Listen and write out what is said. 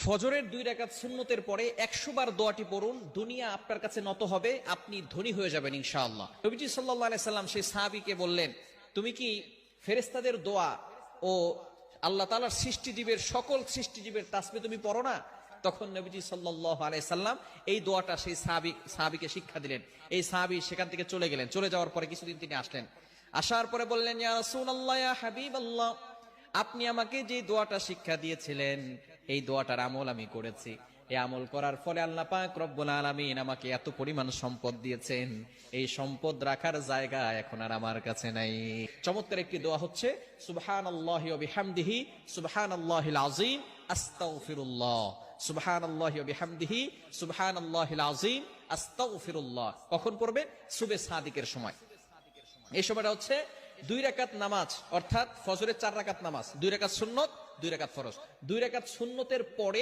ফজরের 2 রাকাত সুন্নতের পরে 100 বার দোয়াটি পড়ুন, দুনিয়া আপনার কাছে নত হবে, আপনি ধনী হয়ে যাবেন ইনশাআল্লাহ। নবীজি সাল্লাল্লাহু আলাইহি সাল্লাম সেই সাহাবীকে বললেন, তুমি কি ফেরেশতাদের দোয়া ও আল্লাহ তাআলার সৃষ্টিজীবের সকল সৃষ্টিজীবের তাসবিহ তুমি পড়ো না? তখন নবীজি সাল্লাল্লাহু আলাইহি সাল্লাম এই দোয়াটা সেই সাহাবীকে শিক্ষা দিলেন। এই সাহাবী সেখান থেকে চলে গেলেন। চলে যাওয়ার পরে কিছুদিন তিনি আসলেন। আসার পরে বললেন, ইয়া রাসূলুল্লাহ, ইয়া হাবিবাল্লাহ, আপনি আমাকে যে দোয়াটা শিক্ষা দিয়েছিলেন এই দোয়াটার আমল আমি করেছি। এই আমল করার ফলে আল্লাহ পাক রব্বুল আলামিন আমাকে এত পরিমাণ সম্পদ দিয়েছেন, এই সম্পদ রাখার জায়গা এখন আর আমার কাছে নাই। চমৎকার একটি দোয়া হচ্ছে সুবহানাল্লাহি ওয়া বিহামদিহি সুবহানাল্লাহিল আযীম আস্তাগফিরুল্লাহ, সুবহানাল্লাহি ওয়া বিহামদিহি সুবহানাল্লাহিল আযীম আস্তাগফিরুল্লাহ। কখন পড়বেন? সুবহে সাদিকের সময়। এই সময়টা হচ্ছে 2 রাকাত নামাজ, অর্থাৎ ফজরের 4 রাকাত নামাজ, 2 রাকাত সুন্নত, 2 রাকাত ফরজ। 2 রাকাত সুন্নতের পরে